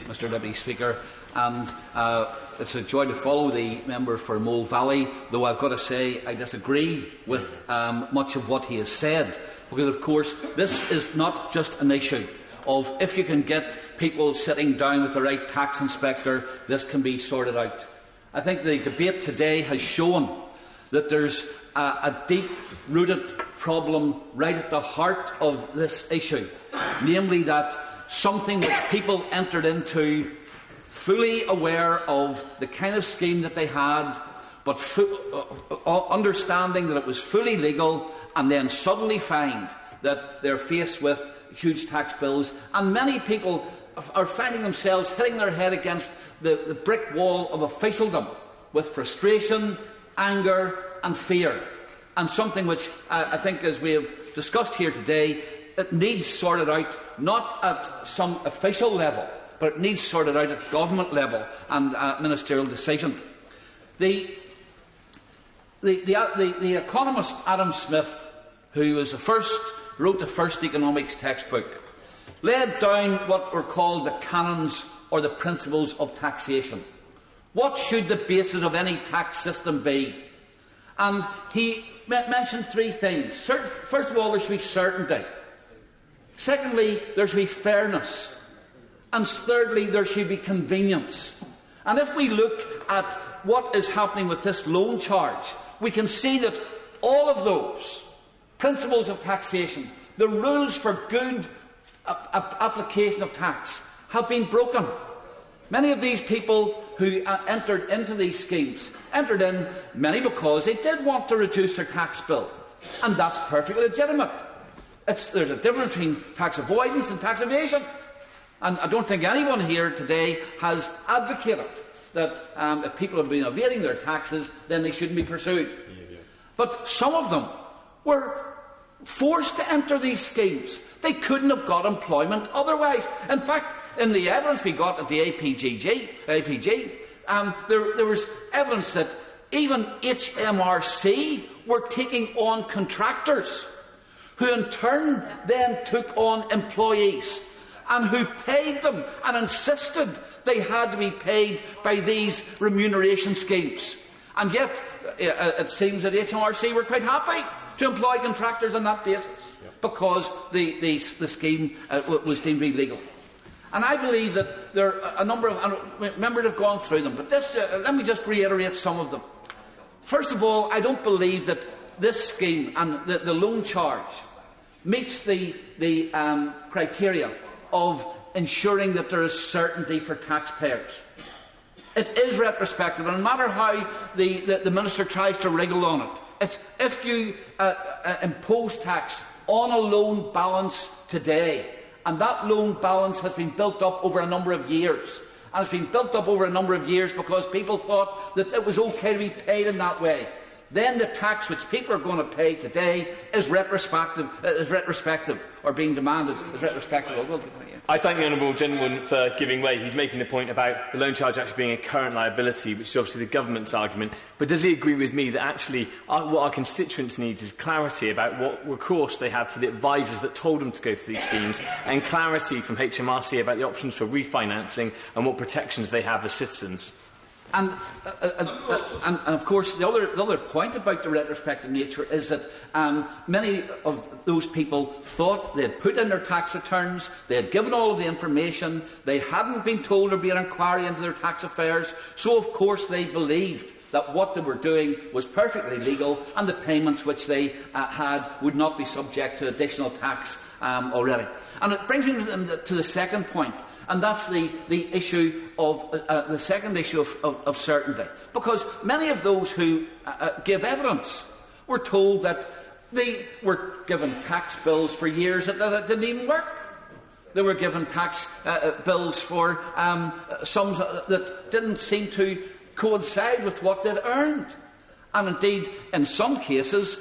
Mr Deputy Speaker, and it's a joy to follow the member for Mole Valley, though I've got to say I disagree with much of what he has said, because of course this is not just an issue of if you can get people sitting down with the right tax inspector, this can be sorted out. I think the debate today has shown that there's a deep-rooted problem right at the heart of this issue, namely that something which people entered into fully aware of the kind of scheme that they had, but understanding that it was fully legal, and then suddenly find that they're faced with huge tax bills, and many people are finding themselves hitting their head against the brick wall of officialdom with frustration, anger and fear, and something which I think, as we have discussed here today, it needs sorted out not at some official level, but it needs sorted out at government level and ministerial decision. The economist Adam Smith, who wrote the first economics textbook, laid down what were called the canons or the principles of taxation. What should the basis of any tax system be? And he mentioned three things. First of all, there should be certainty. Secondly, there should be fairness. And thirdly, there should be convenience. And if we look at what is happening with this loan charge, we can see that all of those principles of taxation, the rules for good application of tax, have been broken. Many of these people who entered into these schemes entered in, many because they did want to reduce their tax bill, and that's perfectly legitimate. There's a difference between tax avoidance and tax evasion, and I don't think anyone here today has advocated that if people have been evading their taxes, then they shouldn't be pursued. But some of them were forced to enter these schemes. They couldn't have got employment otherwise. In fact, in the evidence we got at the APG, there was evidence that even HMRC were taking on contractors, who in turn then took on employees, and who paid them and insisted they had to be paid by these remuneration schemes. And yet, it seems that HMRC were quite happy to employ contractors on that basis, because the scheme was deemed illegal. And I believe that there are a number of members have gone through them, but let me just reiterate some of them. First of all, I don't believe that this scheme and the loan charge meets the criteria of ensuring that there is certainty for taxpayers. It is retrospective, and no matter how the Minister tries to wriggle on it, if you impose tax on a loan balance today, and that loan balance has been built up over a number of years, and it's been built up over a number of years because people thought that it was okay to be paid in that way, then the tax which people are going to pay today is retrospective, or being demanded is retrospective. I thank the honourable gentleman for giving way. He's making the point about the loan charge actually being a current liability, which is obviously the government's argument. But does he agree with me that actually what our constituents need is clarity about what recourse they have for the advisers that told them to go for these schemes, and clarity from HMRC about the options for refinancing and what protections they have as citizens? And of course, the other point about the retrospective nature is that many of those people thought they had put in their tax returns, they had given all of the information, they hadn't been told there would be an inquiry into their tax affairs, so of course they believed that what they were doing was perfectly legal, and the payments which they had would not be subject to additional tax already. And it brings me to the second point, and that's the issue of the second issue of certainty. Because many of those who give evidence were told that they were given tax bills for years that didn't even work. They were given tax bills for sums that didn't seem to coincide with what they'd earned. And indeed, in some cases,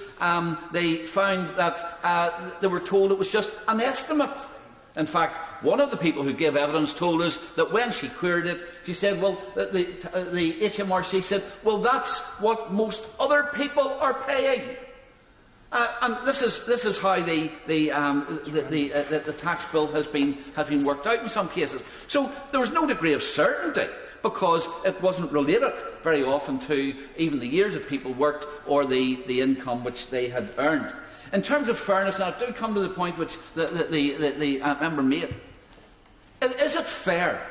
they found that they were told it was just an estimate. In fact, one of the people who gave evidence told us that when she queried it, she said, well, the HMRC said, well, that's what most other people are paying. And this is how the tax bill has been worked out in some cases. So there was no degree of certainty, because it wasn't related very often to even the years that people worked or the income which they had earned. In terms of fairness, now I do come to the point which the member made. Is it fair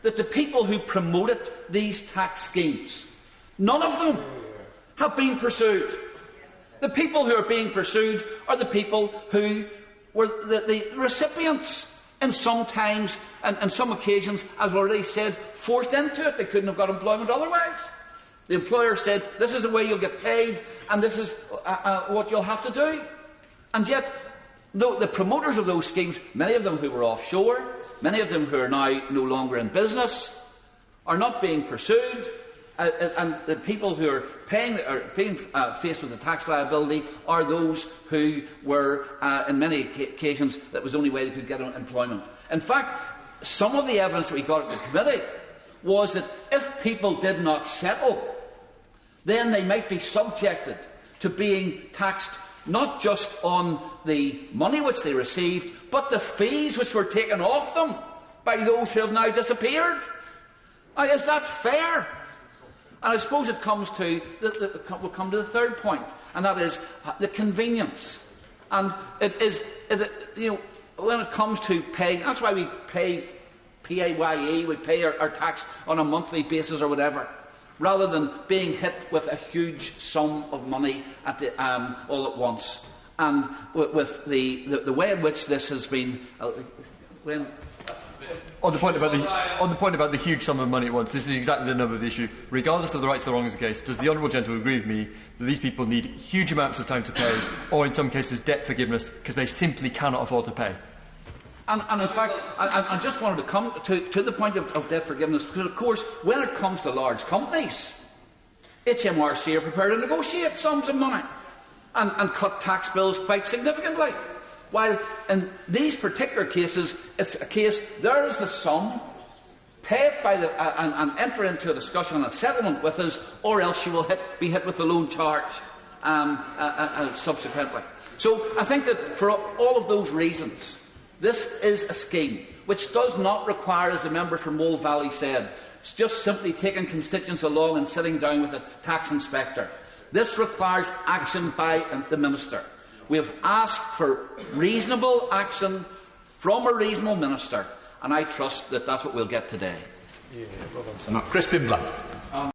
that the people who promoted these tax schemes, none of them have been pursued? The people who are being pursued are the people who were the recipients, and sometimes, and some occasions, as I already said, forced into it. They couldn't have got employment otherwise. The employer said, this is the way you'll get paid, and this is what you'll have to do. And yet, the promoters of those schemes, many of them who were offshore, many of them who are now no longer in business, are not being pursued. And the people who are being faced with the tax liability are those who were, in many occasions, that was the only way they could get employment. In fact, some of the evidence that we got at the committee was that if people did not settle, then they might be subjected to being taxed not just on the money which they received, but the fees which were taken off them by those who have now disappeared. Now, is that fair? And I suppose it comes to we'll come to the third point, and that is the convenience. And when it comes to paying, that's why we pay PAYE, we pay our tax on a monthly basis or whatever, rather than being hit with a huge sum of money all at once. And with the way in which this has been, On the point about the huge sum of money at once, this is exactly the number of the issue. Regardless of the rights or wrongs of the case, does the honourable gentleman agree with me that these people need huge amounts of time to pay, or in some cases debt forgiveness, because they simply cannot afford to pay? And in fact, I just wanted to come to the point of debt forgiveness, because of course, when it comes to large companies, HMRC are prepared to negotiate sums of money and cut tax bills quite significantly. While in these particular cases, it's a case, there is the sum, pay it by and enter into a discussion and a settlement with us, or else you will be hit with the loan charge subsequently. So I think that for all of those reasons, this is a scheme which does not require, as the member for Mole Valley said, just simply taking constituents along and sitting down with a tax inspector. This requires action by the Minister. We have asked for reasonable action from a reasonable minister, and I trust that that's what we'll get today. Crispin Blunt.